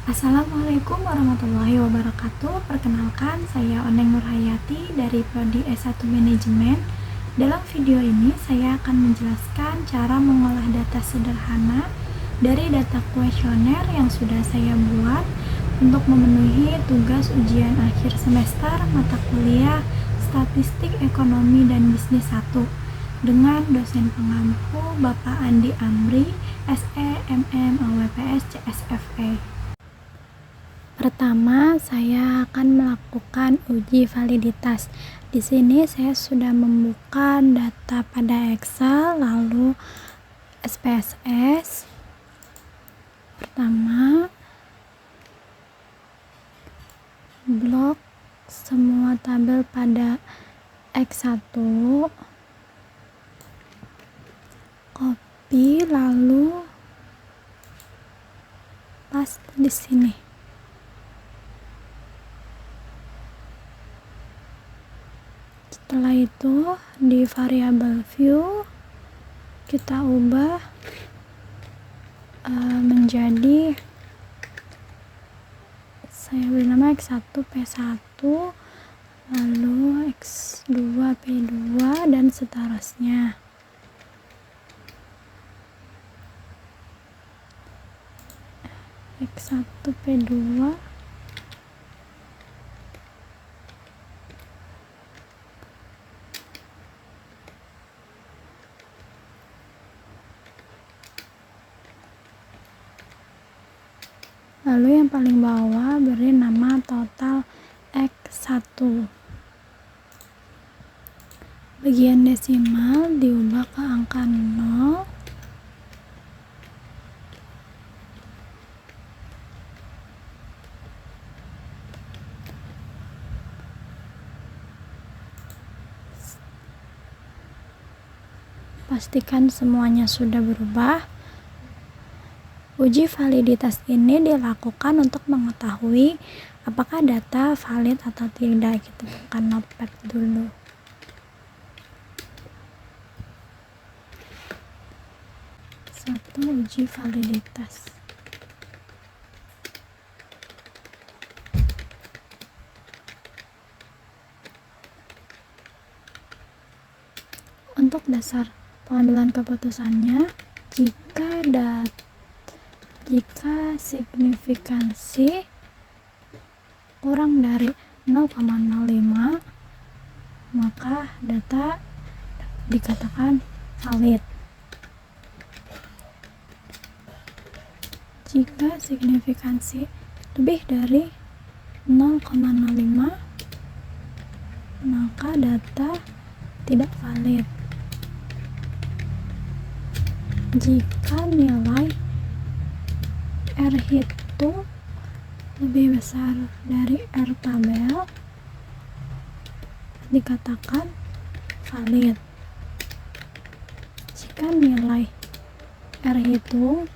Assalamualaikum warahmatullahi wabarakatuh. Perkenalkan, saya Oneng Nurhayati dari Prodi S1 Manajemen. Dalam video ini, saya akan menjelaskan cara mengolah data sederhana dari data kuesioner yang sudah saya buat untuk memenuhi tugas ujian akhir semester mata kuliah Statistik Ekonomi dan Bisnis 1 dengan dosen pengampu Bapak Andi Amri, SE, MM, AWPS, CSFE. Pertama, saya akan melakukan uji validitas. Di sini saya sudah membuka data pada Excel, lalu SPSS. Pertama, blok semua tabel pada X1, copy lalu paste di sini. Setelah itu di variabel view kita ubah menjadi, saya beri nama X1 P1, lalu X2 P2 dan seterusnya. X1 P2 lalu yang paling bawah beri nama total X1. Bagian desimal diubah ke angka 0. Pastikan semuanya sudah berubah. Uji validitas ini dilakukan untuk mengetahui apakah data valid atau tidak. Kita buka notepad dulu. Satu, uji validitas. Untuk dasar pengambilan keputusannya, jika signifikansi kurang dari 0,05 maka data dikatakan valid. Jika signifikansi lebih dari 0,05 maka data tidak valid. Jika nilai R hitung lebih besar dari R tabel dikatakan valid. Jika nilai R hitung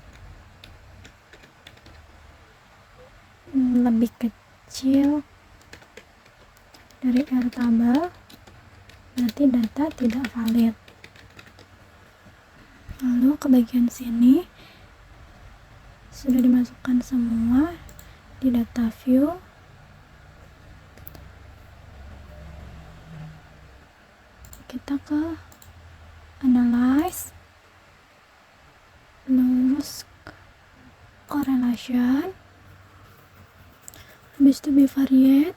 lebih kecil dari R tabel berarti data tidak valid. Lalu ke bagian sini sudah dimasukkan semua di data view. Kita ke analyze, lulus correlation, habis itu bivariate,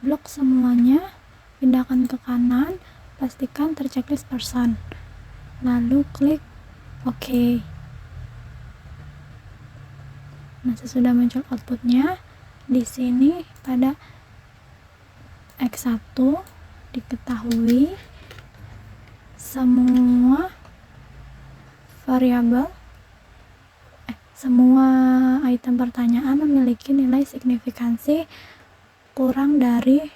blok semuanya, pindahkan ke kanan, pastikan terchecklist person, lalu klik OK. Nah, sesudah muncul outputnya, di sini pada X1 diketahui semua variabel, semua item pertanyaan memiliki nilai signifikansi kurang dari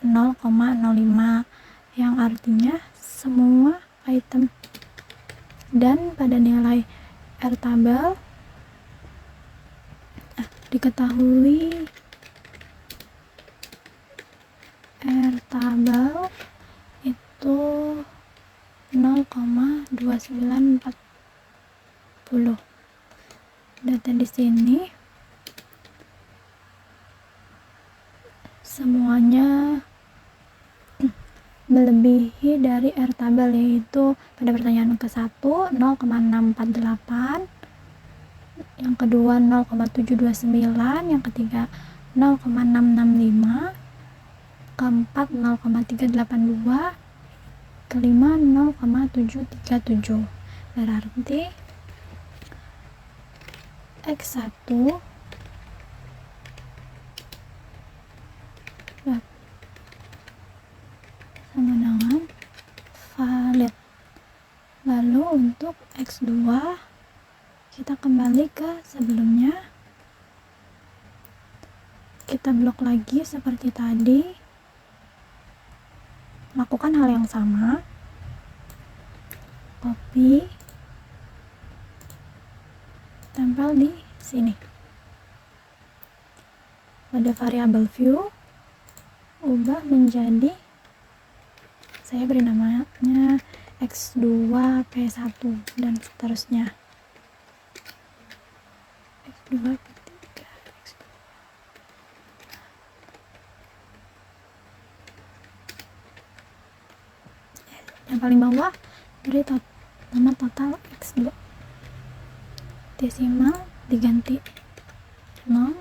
0,05, yang artinya semua item, dan pada nilai R tabel diketahui R tabel itu 0,2940. data di sini semuanya melebihi dari R tabel, yaitu pada pertanyaan ke-1 0,648, yang kedua 0,729, yang ketiga 0,665, keempat 0,382, kelima 0,737. Berarti X1 sama dengan valid. Lalu untuk X2 kita kembali ke sebelumnya, kita blok lagi seperti tadi, lakukan hal yang sama, copy, tempel di sini. Pada variabel view ubah menjadi, saya beri namanya X2 P1 dan seterusnya. X2 P3, X2. Yang paling bawah beri nama total X2. Desimal diganti 0.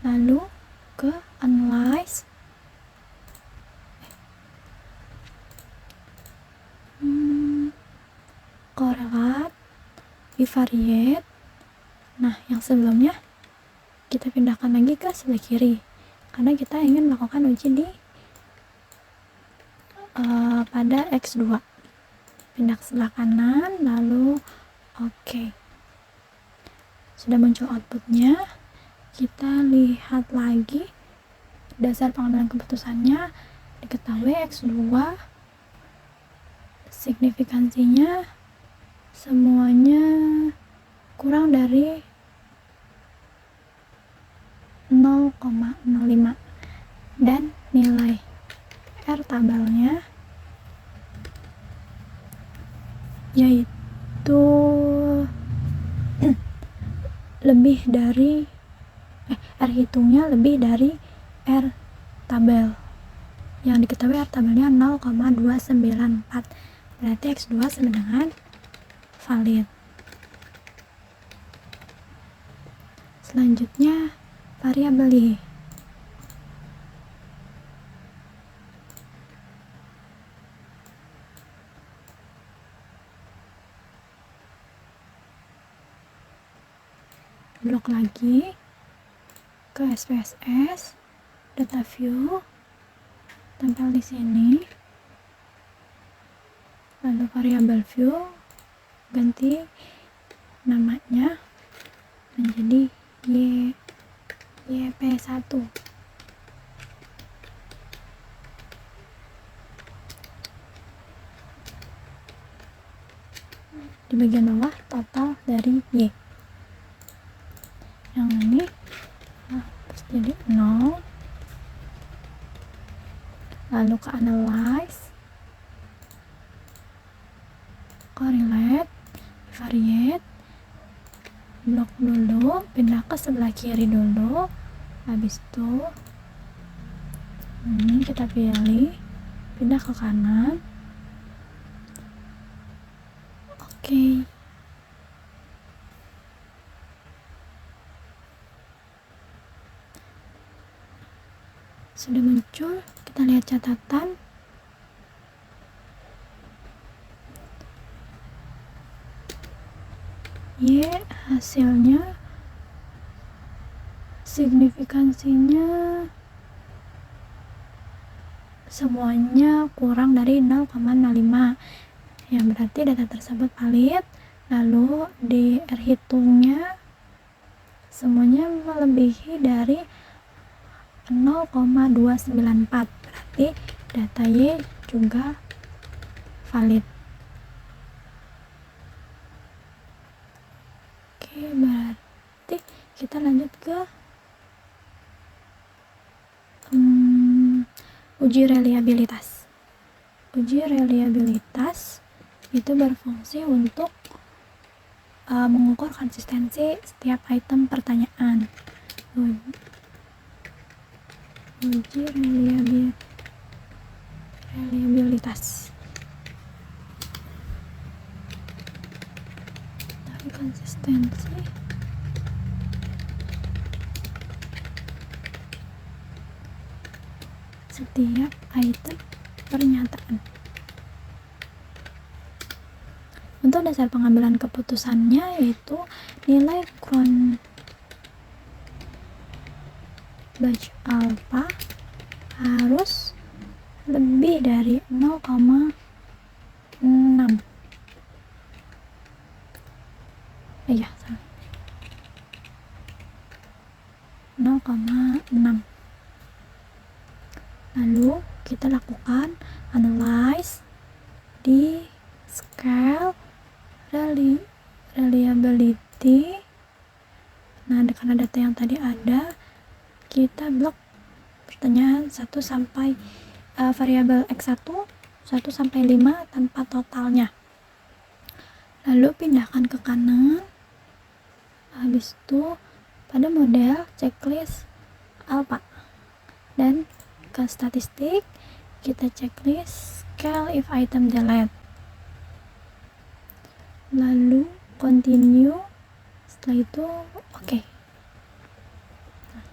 Lalu ke analyze, correlate, bivariate. Nah, yang sebelumnya kita pindahkan lagi ke sebelah kiri karena kita ingin melakukan uji di pada X2. Pindah ke sebelah kanan, lalu oke. Sudah muncul outputnya. Kita lihat lagi dasar pengambilan keputusannya. Diketahui X2 signifikansinya semuanya kurang dari 0,05 dan nilai R tabelnya yaitu lebih dari R hitungnya lebih dari R tabel. Yang diketahui R tabelnya 0,294. Berarti X2 sama dengan valid. Selanjutnya variabel Y. Blok lagi ke SPSS, data view, tempel di sini. Lalu variabel view ganti namanya menjadi YP1. Di bagian bawah total dari Y. Yang ini terus jadi 0. Lalu ke analyze, correlate, variate, blok dulu, pindah ke sebelah kiri dulu. Habis itu ini kita pilih, pindah ke kanan. Oke. Sudah muncul, kita lihat catatan. Y hasilnya signifikansinya semuanya kurang dari 0,05, yang berarti data tersebut valid. Lalu di R hitungnya semuanya melebihi dari 0,294, berarti data Y juga valid. Oke, berarti kita lanjut ke uji reliabilitas. Uji reliabilitas itu berfungsi untuk mengukur konsistensi setiap item pertanyaan. Uji reliabilitas dari konsistensi setiap item pernyataan. Untuk dasar pengambilan keputusannya yaitu nilai Cron batch alpha harus lebih dari 0,6. Iya, 0,6. Lalu kita lakukan analyze di scale reliability. Nah, karena data yang tadi ada, kita blok pertanyaan 1 sampai variabel X1 1 sampai 5 tanpa totalnya. Lalu pindahkan ke kanan. Habis itu pada model checklist alpha dan ke statistik kita checklist scale if item delete. Lalu continue. Setelah itu oke. Nah,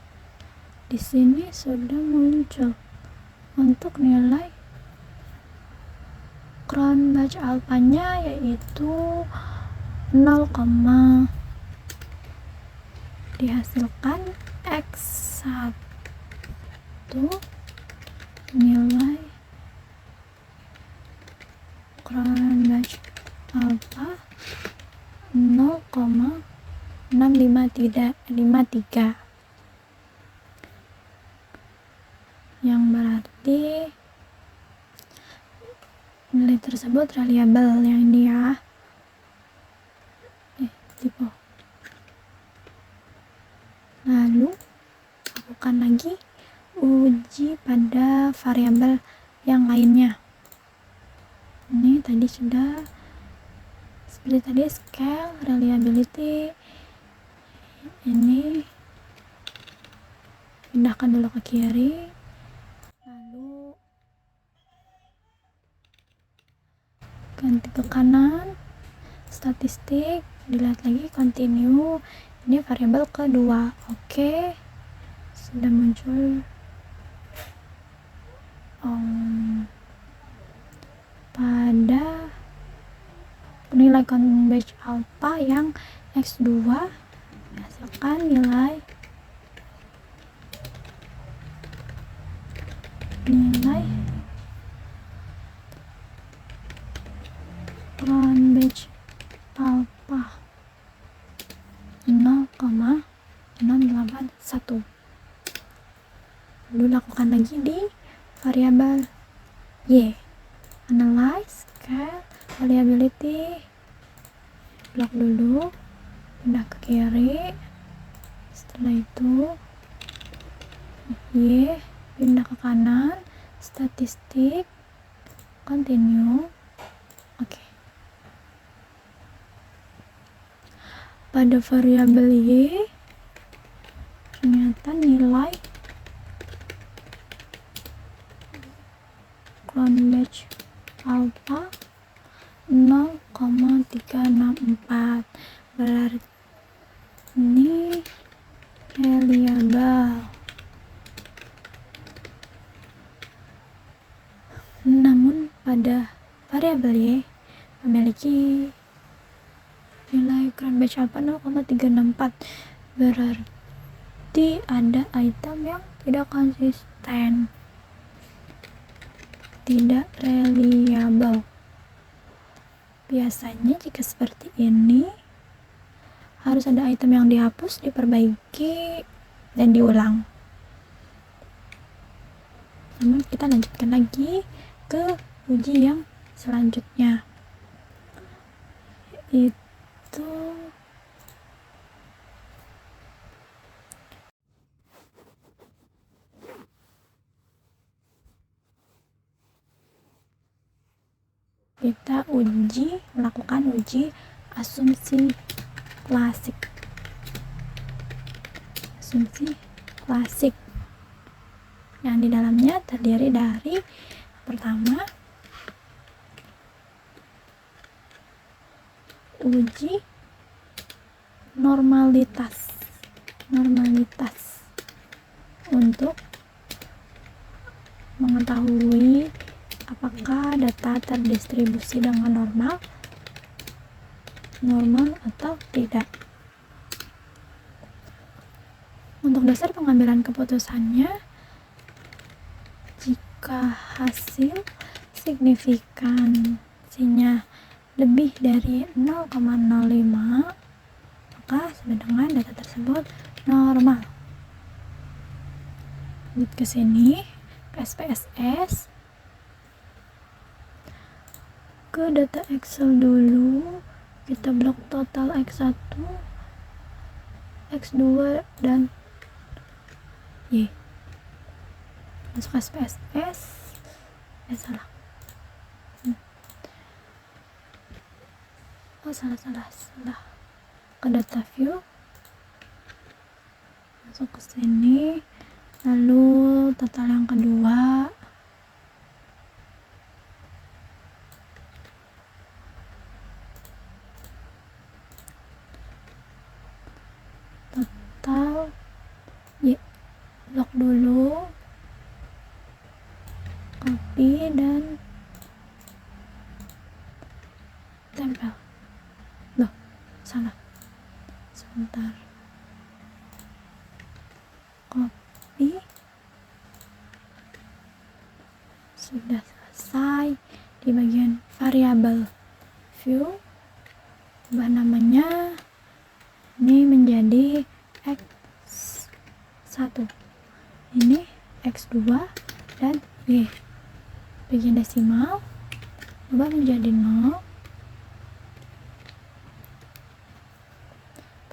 di sini sudah muncul untuk nilai Cron batch alpha-nya yaitu 0, dihasilkan X1 nilai Cron batch alpha 0,653, yang berarti nilai tersebut reliable yang ini ya. Tipe. Lalu lakukan lagi uji pada variabel yang lainnya. Ini tadi sudah seperti tadi scale reliability. Ini pindahkan dulu ke kiri, lalu ganti ke kanan, statistik, dilihat lagi continue. Ini variabel kedua. Oke, sudah muncul pada nilai Cron batch alpha yang X2 hasilkan nilai Cron batch alpha 0,681. Lalu lakukan lagi di variabel Y, analyze scale reliability, blok dulu, pindah ke kiri. Setelah itu Y, pindah ke kanan, statistik, continue. Oke. Pada variabel Y ternyata nilai Cron batch alpha 0,364, berarti ini reliable. Namun pada variabel Y memiliki nilai Cron batch alpha 0,364, berarti ada item yang tidak konsisten, tidak reliable. Biasanya jika seperti ini harus ada item yang dihapus, diperbaiki, dan diulang. Namun kita lanjutkan lagi ke uji yang selanjutnya, itu kita melakukan uji asumsi klasik yang di dalamnya terdiri dari pertama uji normalitas untuk mengetahui apakah data terdistribusi dengan normal atau tidak. Untuk dasar pengambilan keputusannya, jika hasil signifikansinya lebih dari 0,05, maka sama dengan data tersebut normal. Lanjut ke sini, SPSS. Ke data Excel dulu, kita blok total X1, X2, dan Y. Masuk SPSS. Salah. Salah. Ke data view, masuk ke sini, lalu total yang kedua, total Y, blok dulu, copy dan tempel. Loh, salah, sebentar, copy. Sudah selesai. Di bagian variabel view, ubah namanya ini menjadi X1, ini X2 dan Y. Bagian desimal ubah menjadi 0.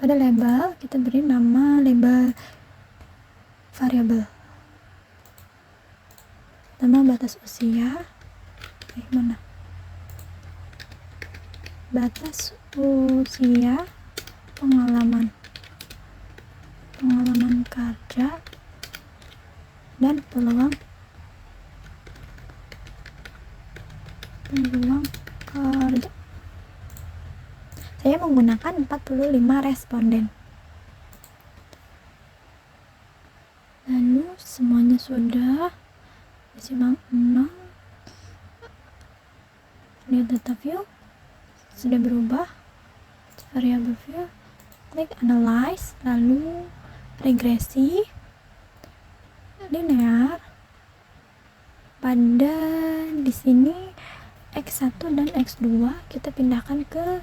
Pada label kita beri nama label variabel, nama batas usia, mana? Batas usia pengalaman kerja dan peluang kerja. Saya menggunakan 45 responden. Lalu semuanya sudah. Desimal 0. Lihat data view sudah berubah. Variable view, klik analyze, lalu regresi linear. Pada di sini X1 dan X2 kita pindahkan ke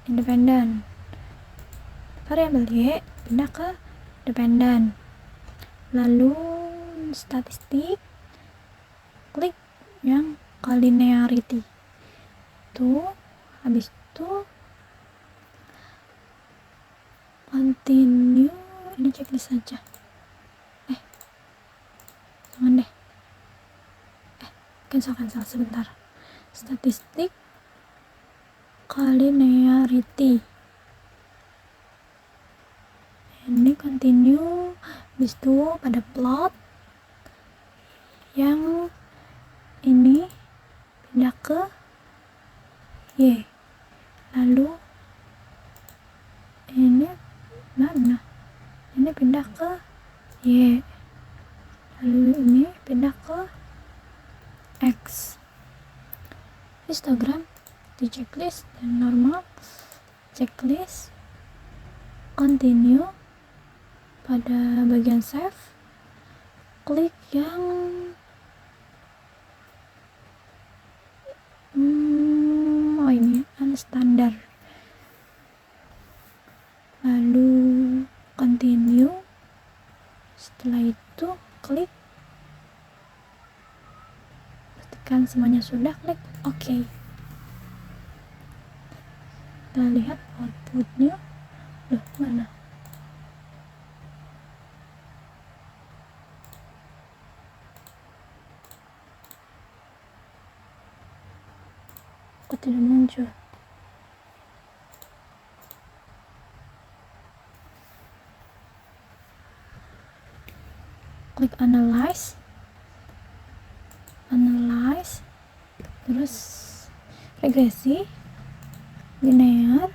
independen. Variabel Y pindah ke dependen. Lalu statistik, klik yang linearity. Habis itu continue, ini checklist saja. Jangan deh. Cancel sebentar. Statistik linearity. Ini continue. Habis itu pada plot yang ini pindah ke Y. Lalu ini mana? Ini pindah ke Y. Lalu ini pindah ke X. Histogram di checklist dan normal. Checklist continue. Pada bagian save, klik yang ini unstandard. Lalu continue. Setelah itu klik, pastikan semuanya sudah, klik OK. Kita lihat outputnya. Mana? kok tidak muncul. Klik analyze, terus regresi, linear,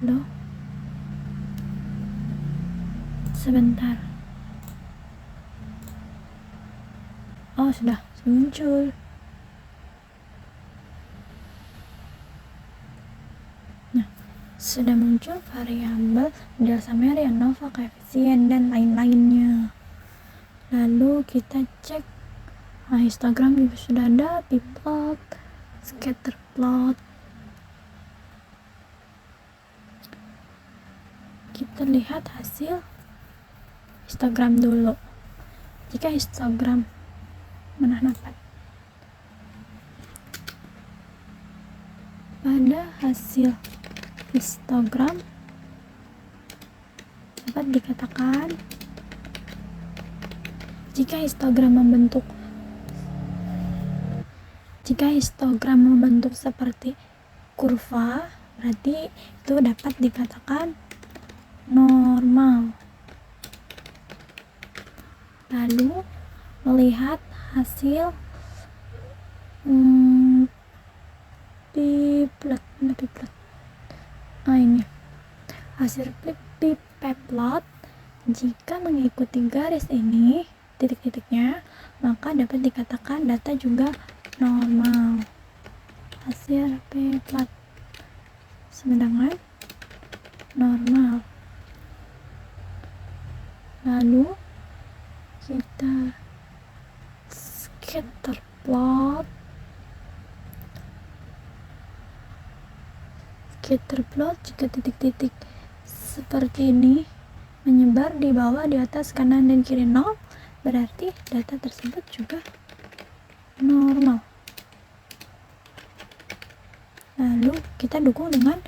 loh, sebentar, oh sudah muncul. Nah, sudah muncul variabel model summary, ANOVA, koefisien, dan lain-lainnya. Lalu kita cek histogram juga sudah ada, p-plot, scatter plot. Kita lihat hasil histogram dulu. Jika histogram dapat pada hasil histogram dapat dikatakan jika histogram membentuk seperti kurva, berarti itu dapat dikatakan normal. Lalu melihat hasil p-plot. Ini hasil p-plot. Jika mengikuti garis ini, titik-titiknya, maka dapat dikatakan data juga normal. Hasil p-plot sedangkan normal. Lalu kita scatter plot. Jika titik-titik seperti ini menyebar di bawah, di atas, kanan, dan kiri 0, berarti data tersebut juga normal. Lalu kita dukung dengan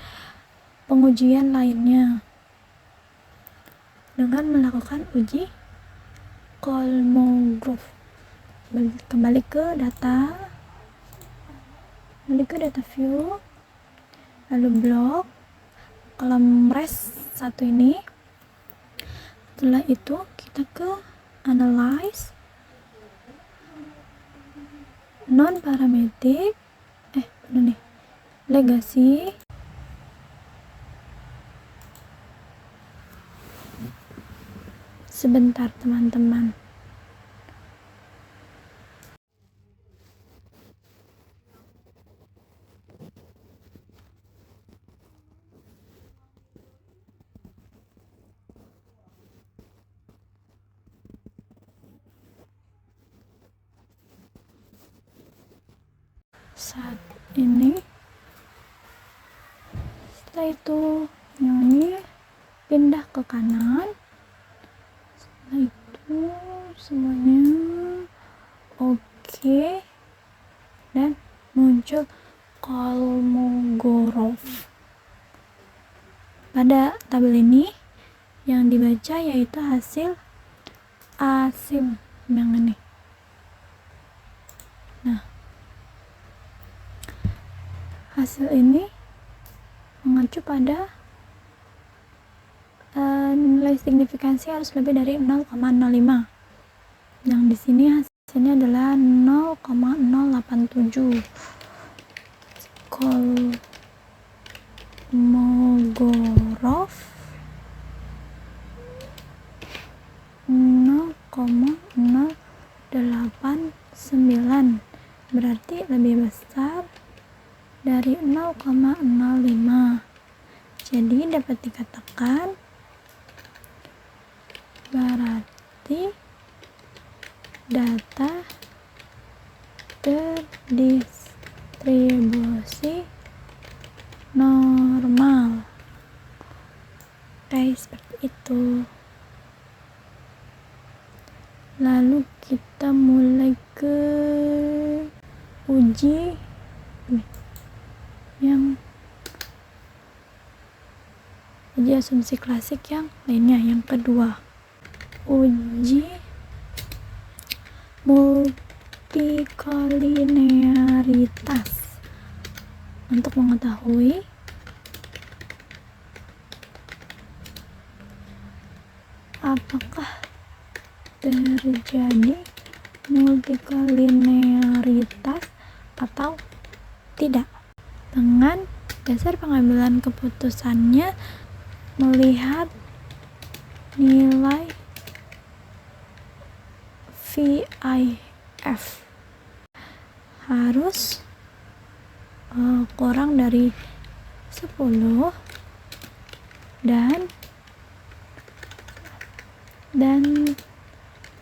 pengujian lainnya dengan melakukan uji Kolmogorov. Kembali ke data view, lalu blok kolom res 1 ini. Setelah itu kita ke analyze, non parametric, legacy, sebentar teman-teman. Saat ini, setelah itu yang ini pindah ke kanan. Setelah itu semuanya oke, dan muncul Kolmogorov. Pada tabel ini yang dibaca yaitu hasil asim yang ini. Nah, hasil ini mengacu pada nilai signifikansi harus lebih dari 0,05. Yang di sini hasilnya adalah 0,087. Kolmogorov 0,089, berarti lebih besar dari 0,05. Jadi dapat dikatakan berarti data terdistribusi normal. Oke, seperti itu. Lalu kita mulai ke uji asumsi klasik yang lainnya. Yang kedua, uji multikolinearitas. Untuk mengetahui apakah terjadi multikolinearitas atau tidak, dengan dasar pengambilan keputusannya melihat nilai VIF harus kurang dari 10 dan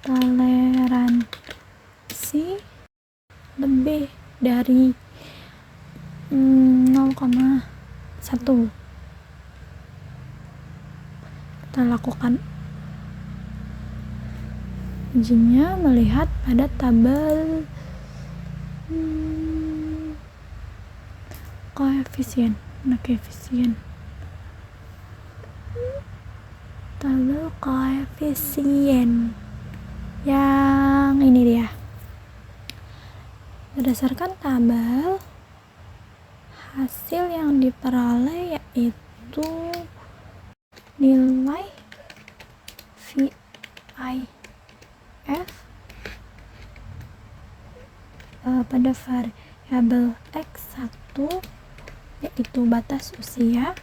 toleransi lebih dari 0,1. Kita lakukan ujinya melihat pada tabel koefisien. Tabel koefisien yang ini dia. Berdasarkan tabel, hasil yang diperoleh yaitu nilai VIF pada variabel X1 yaitu batas usia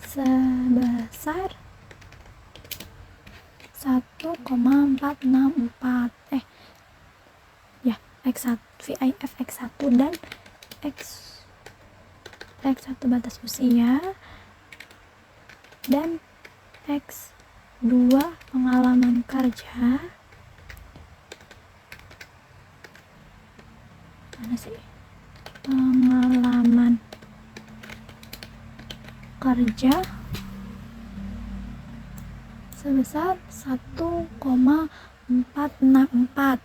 sebesar 1,464 X1 VIF X1 dan X1 batas usia dan X2 pengalaman kerja. Pengalaman kerja sebesar 1,464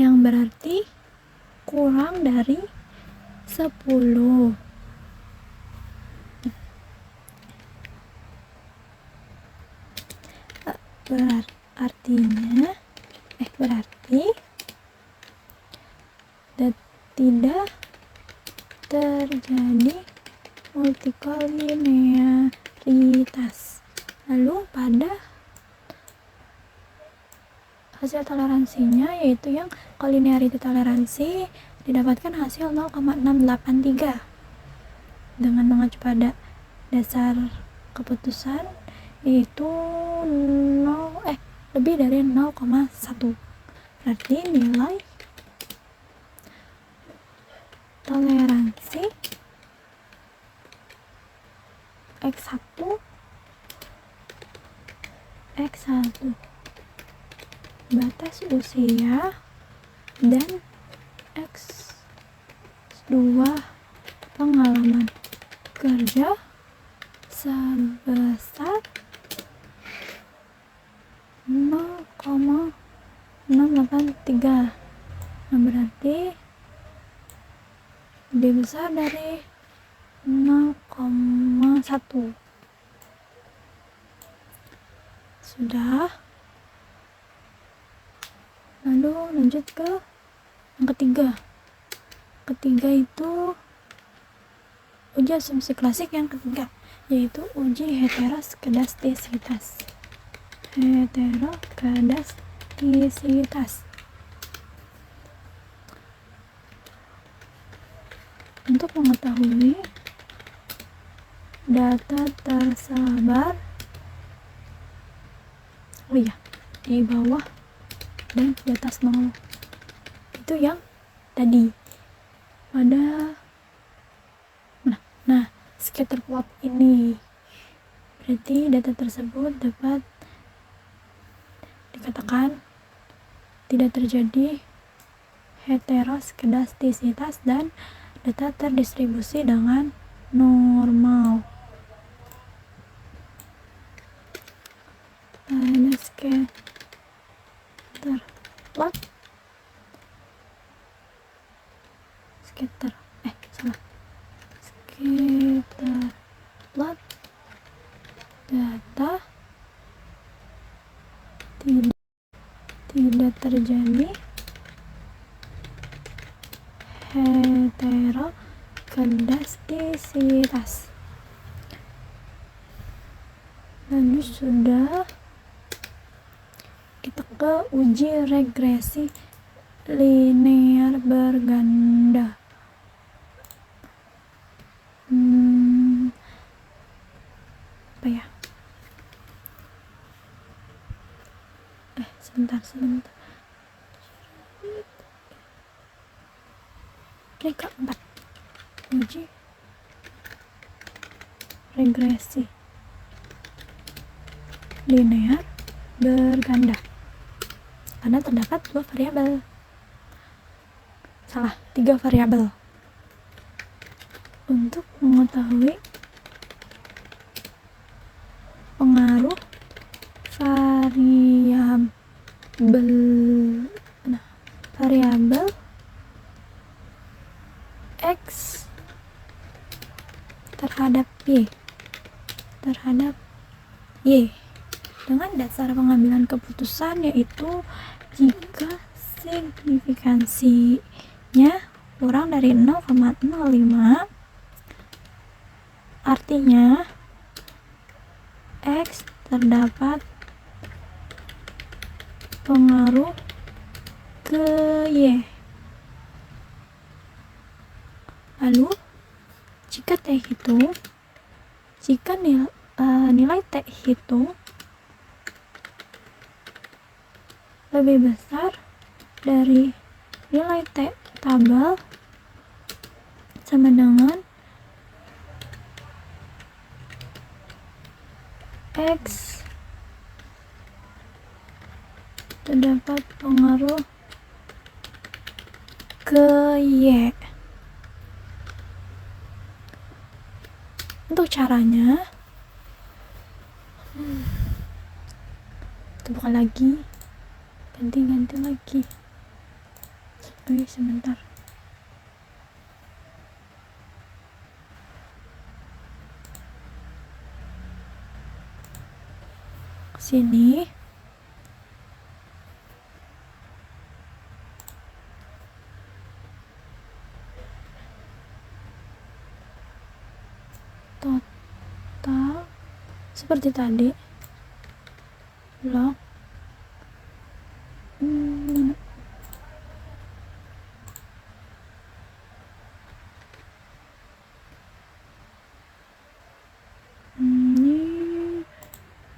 yang berarti kurang dari 10. Berarti tidak terjadi multikolinearitas. Lalu pada hasil toleransinya, yaitu yang kolinearity toleransi, didapatkan hasil 0,683 dengan mengacu pada dasar keputusan yaitu lebih dari 0,1. Berarti nilai toleransi X1 batas usia dan X2 pengalaman kerja sebesar 0,683. Berarti lebih besar dari 0,1. Sudah. Lalu lanjut ke yang ketiga. Ketiga itu uji asumsi klasik yang ketiga, yaitu uji heteroskedastisitas. Untuk mengetahui data tersebar di bawah dan di atas 0 itu yang tadi pada scatter plot ini. Berarti data tersebut dapat dikatakan tidak terjadi heteroskedastisitas dan data terdistribusi dengan normal. Pada scatter plot data tidak tidak terjadi heterokedastisitas. Lalu sudah kita ke uji regresi linear berganda. Apa ya? Sebentar. Ini keempat, uji regresi linear berganda karena terdapat 2 variabel. Salah, 3 variabel. Untuk mengetahui pengaruh variabel X terhadap Y dengan dasar pengambilan keputusan, yaitu jika signifikansinya kurang dari 0,05, artinya X terdapat pengaruh ke Y. Lalu jika nilai T hitung lebih besar dari nilai T tabel, sama dengan X terdapat pengaruh ke Y. Untuk caranya, kita buka lagi, ganti lagi. Sebentar. Sini. Total seperti tadi. Blok.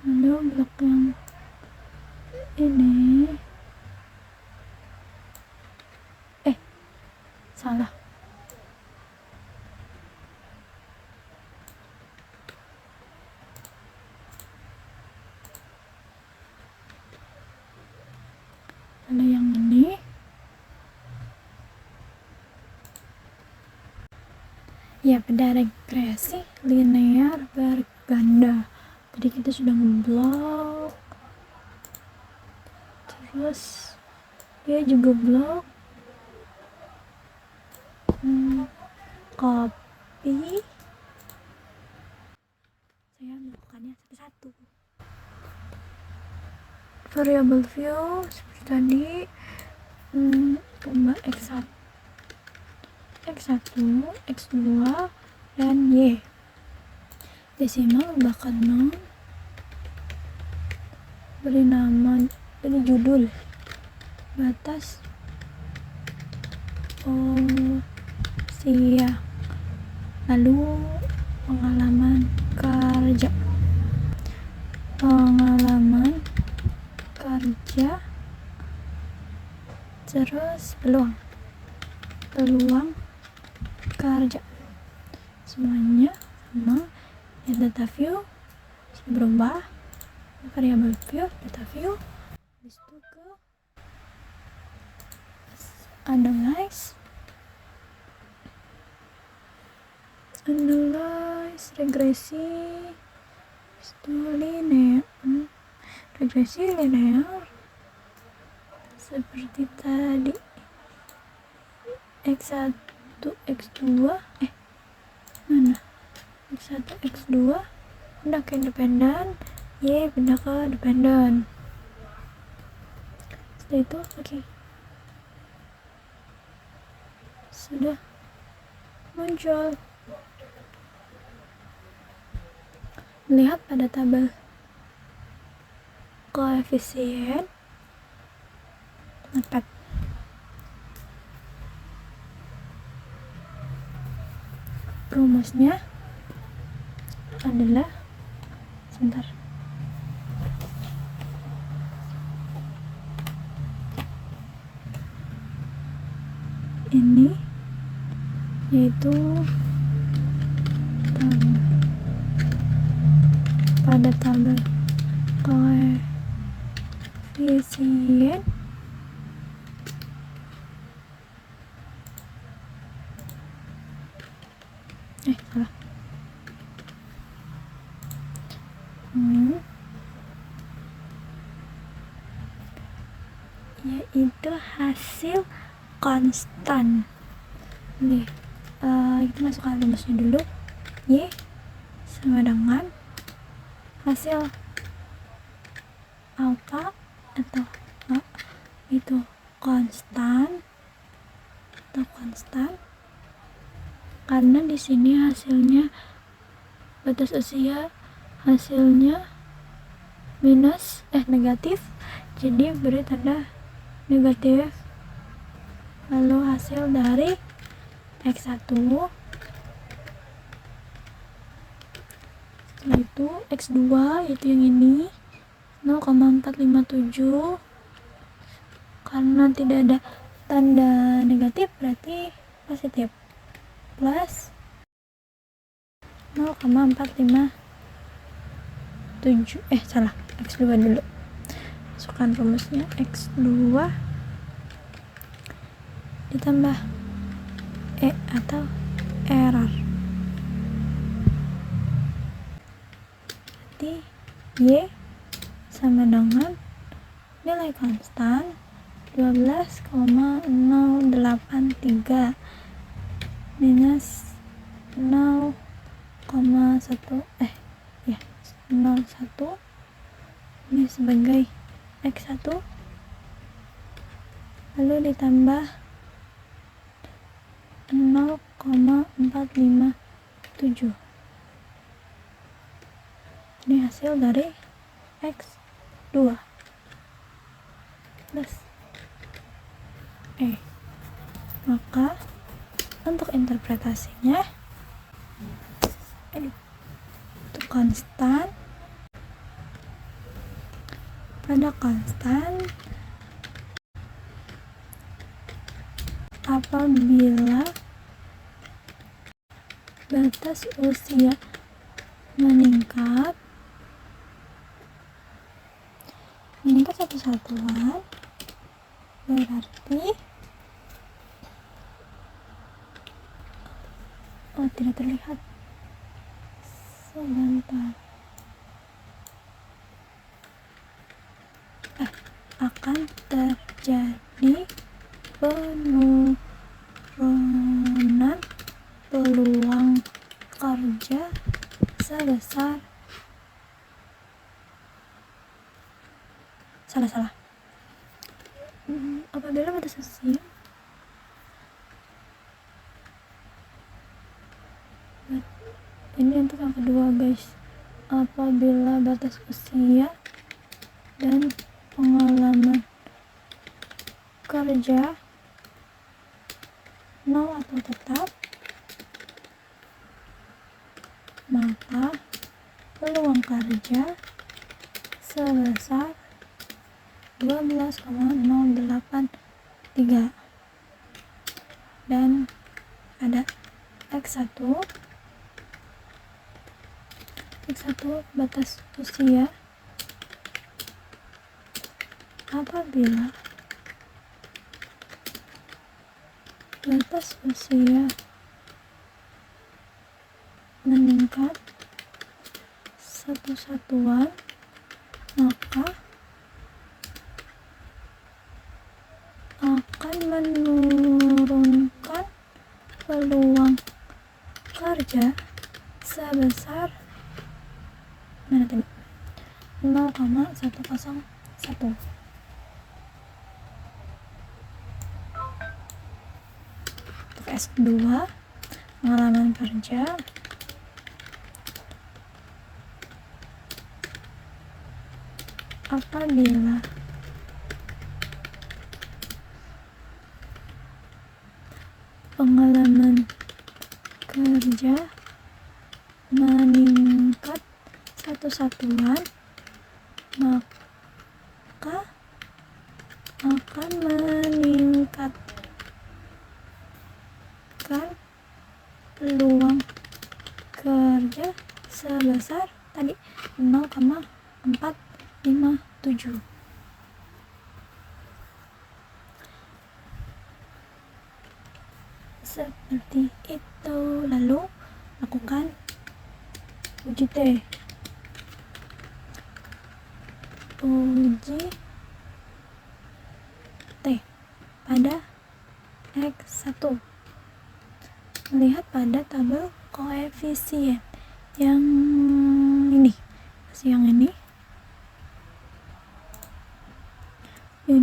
Blok yang ini salah. Ada yang ini. Ya, pada regresi linear berganda. Jadi kita sudah ngeblok, terus dia juga blok, copy. Saya melakukannya satu-satu. Variable view seperti tadi, X1, X2, dan Y. Desimal bahkan 0. Beri judul batas usia, lalu pengalaman kerja, terus peluang kerja, semuanya sama. Data view sudah berubah, variable view, data view, habis itu ke analyze regresi, habis itu regresi linear seperti tadi. X1, X2, mana? X1, X2 pindah ke independen, Y pindah ke dependen. Setelah itu oke, sudah muncul. Lihat pada tabel koefisien dapat rumusnya adalah sebentar, ini yaitu pada tabel koefisien salah yaitu hasil konstan. Nih, kita masukkan rumusnya dulu. Y sama dengan hasil alfa atau A itu konstan karena di sini hasilnya batas usia hasilnya negatif, jadi beri tanda negatif. Lalu hasil dari X1, setelah itu X2 yaitu yang ini 0,457, karena tidak ada tanda negatif berarti positif, plus 0,457 salah, X2 dulu, masukkan rumusnya. X2 ditambah E atau error, berarti Y sama dengan nilai konstan 12,083 minus 0,1 ini sebagai X1, lalu ditambah 0,457. Ini hasil dari X2 plus E. Maka untuk interpretasinya itu konstan pada konstan apabila batas usia meningkat satu satuan, berarti tidak terlihat, sebentar, akan terjadi penurunan peluang kerja sebesar salah apabila batas usia ini untuk yang kedua guys, apabila batas usia dan pengalaman kerja 0 atau tetap, maka peluang kerja sebesar 12,083 dan ada X1 batas usia apabila batas usia meningkat satu satuan, maka akan menurunkan peluang kerja sebesar 0,101. S2 pengalaman kerja apabila pengalaman kerja meningkat satu satuan, maka akan meningkatkan peluang kerja sebesar tadi 0,457. Seperti itu. Lalu lakukan uji T. Uji T pada X1. Melihat pada tabel koefisien yang ini, yang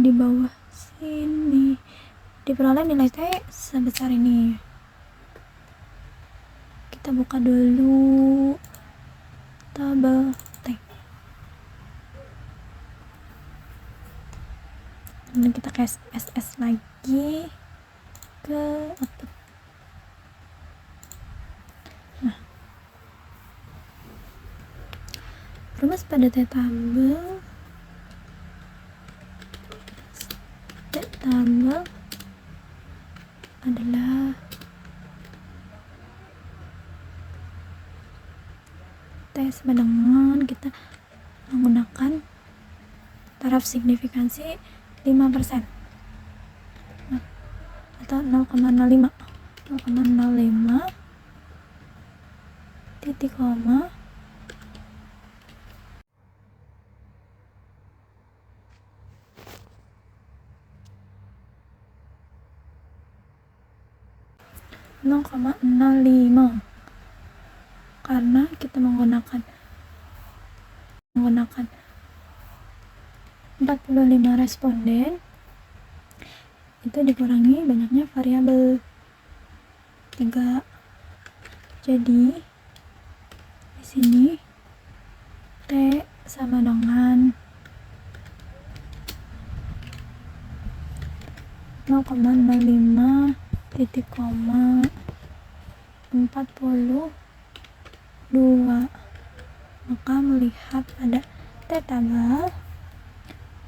di bawah sini, diperoleh nilai T sebesar ini. Kita buka dulu tabel T. Kemudian kita ke SS lagi ke output. Nah, rumus pada T tabel adalah T sama dengan kita menggunakan taraf signifikansi 5% atau 0,05 titik koma 0,05 karena kita menggunakan 45 responden, itu dikurangi banyaknya variabel 3. Jadi di sini T sama dengan 0,05 titik koma 42. Maka melihat pada T tabel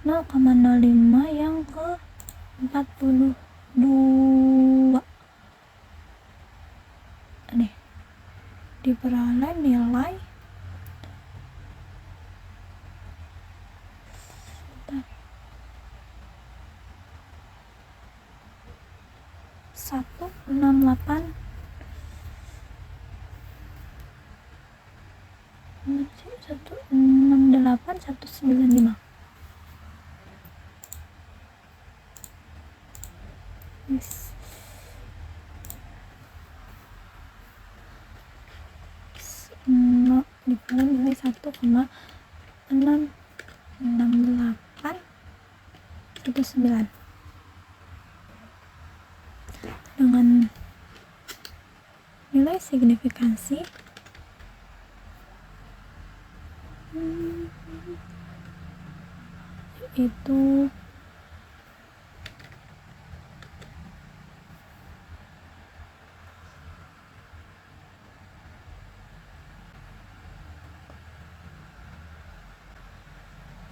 0,05 yang ke 42 nih, diperoleh nilai 168 195. Yes. Diperoleh nilai 1,66819 dengan nilai signifikansi itu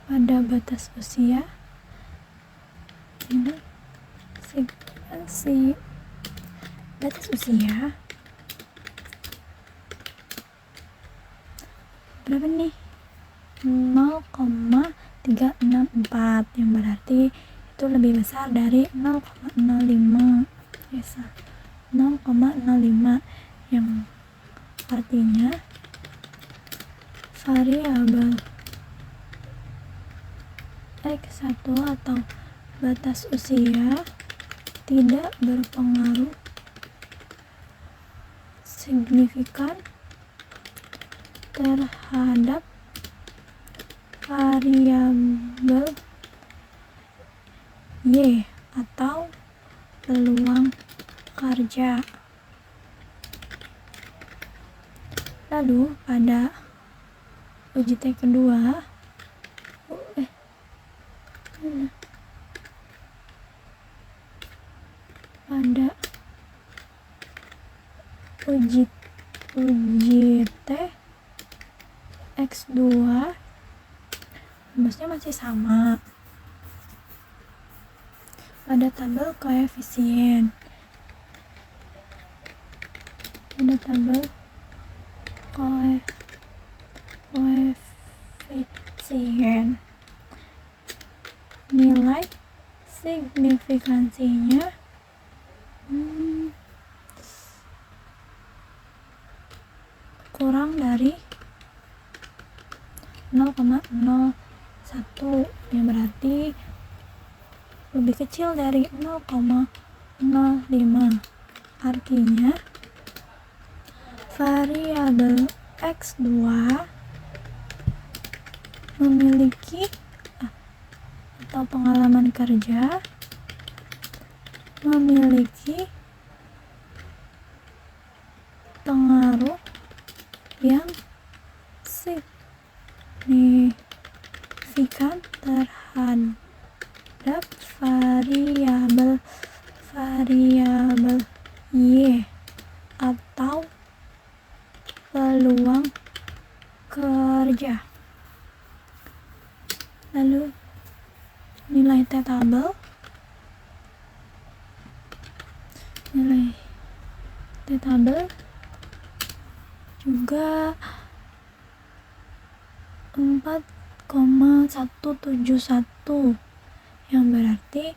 pada batas usia ini signifikansi batas usia berapa nih? 0,364, yang berarti itu lebih besar dari 0,05. Yes, 0,05 yang artinya variabel X1 atau batas usia tidak berpengaruh signifikan terhadap variabel Y atau peluang kerja. Lalu pada uji T kedua, pada uji T X2 rumusnya masih sama. Pada tabel koefisien, nilai signifikansinya kurang dari 0,01, yang berarti lebih kecil dari 0,05. Artinya variabel X2 memiliki atau pengalaman kerja memiliki pengaruh yang signifikan terhadap variabel Y atau peluang kerja. Lalu nilai T tabel juga 4,171, yang berarti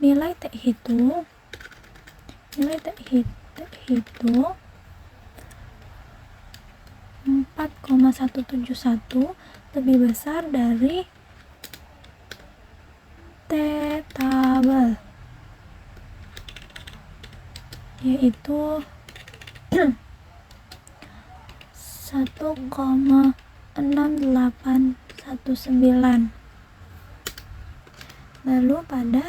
nilai T hitung 4,171 lebih besar dari T tabel, yaitu 1,6819. Lalu pada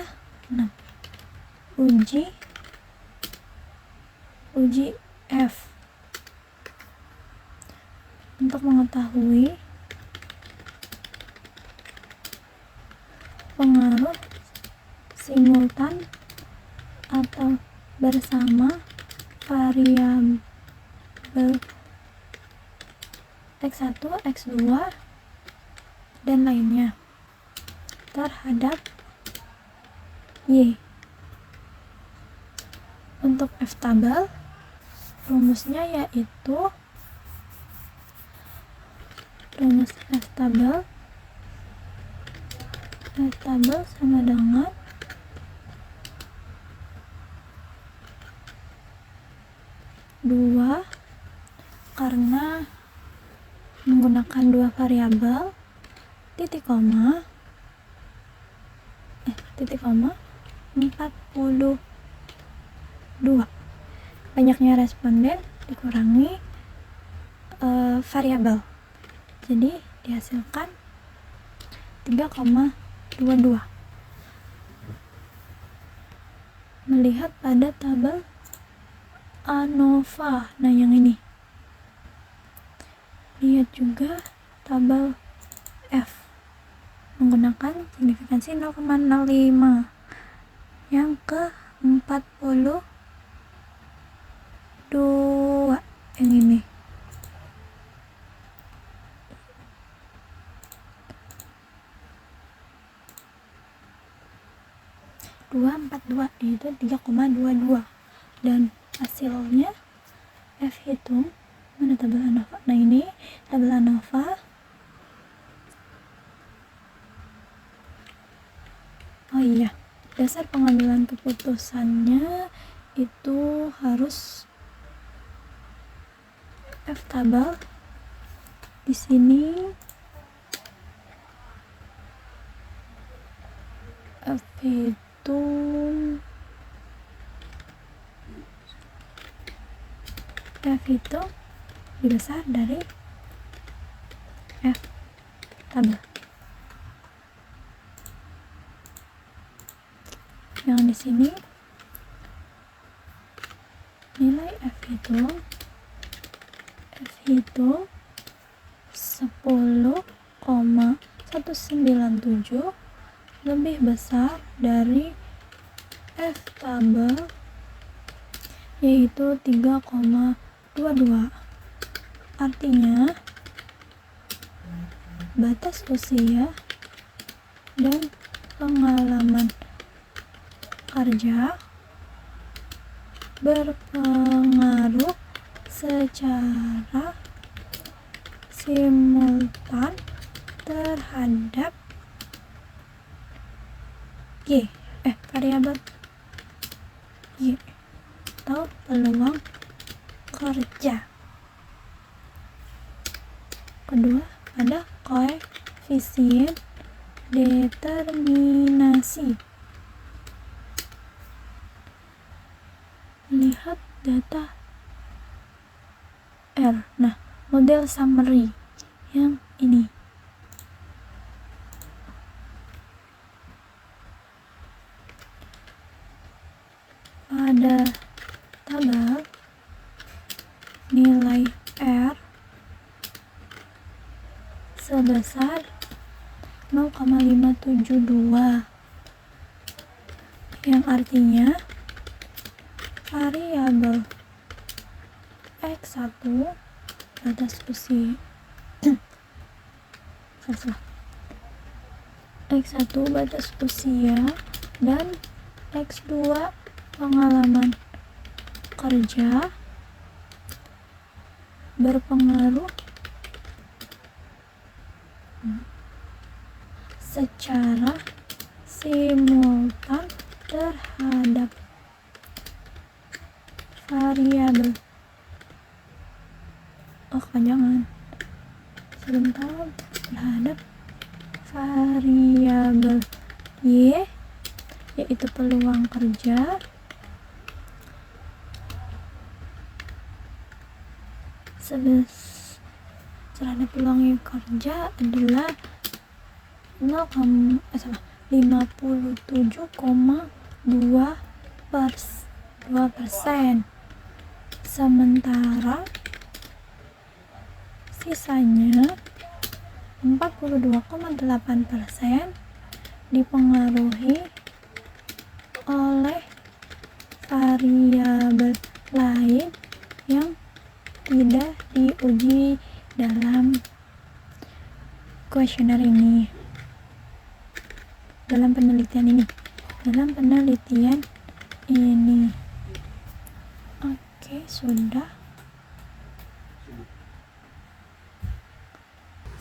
uji F, untuk mengetahui pengaruh simultan atau bersama variabel X1, X2, dan lainnya terhadap Y. Untuk F tabel, rumusnya yaitu rumus F tabel sama dengan dua, karena menggunakan dua variabel, titik koma 42. Banyaknya responden dikurangi variabel, jadi dihasilkan 3,22. Melihat pada tabel ANOVA, nah yang ini, lihat juga tabel F menggunakan signifikansi 0,05 yang ke 42, yang ini. Yaitu 3,22, dan hasilnya F hitung mana tabel ANOVA. Nah ini tabel ANOVA. Oh iya, dasar pengambilan keputusannya itu harus F tabel di sini. F itu lebih besar dari F tabel. Yang di sini hitung hitung 10,197 lebih besar dari F tabel, yaitu 3,22. Artinya batas usia dan pengalaman kerja berpengaruh secara simultan terhadap variabel Y atau peluang kerja. Kedua, ada koefisien determinasi. Lihat data R. Nah, model summary yang ini. Pada tabel nilai R sebesar 0,572, yang artinya variabel X1 batas usia X1 batas usia dan X2 pengalaman kerja berpengaruh secara simultan terhadap variabel terhadap variabel Y, yaitu peluang kerja, terhadap peluang kerja adalah 57,2%. Sementara sisanya 42,8% dipengaruhi oleh variabel lain yang tidak diuji dalam kuesioner ini, dalam penelitian ini. Oke, sudah.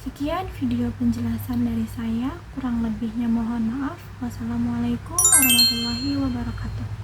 Sekian video penjelasan dari saya, kurang lebihnya mohon maaf. Wassalamualaikum warahmatullahi wabarakatuh.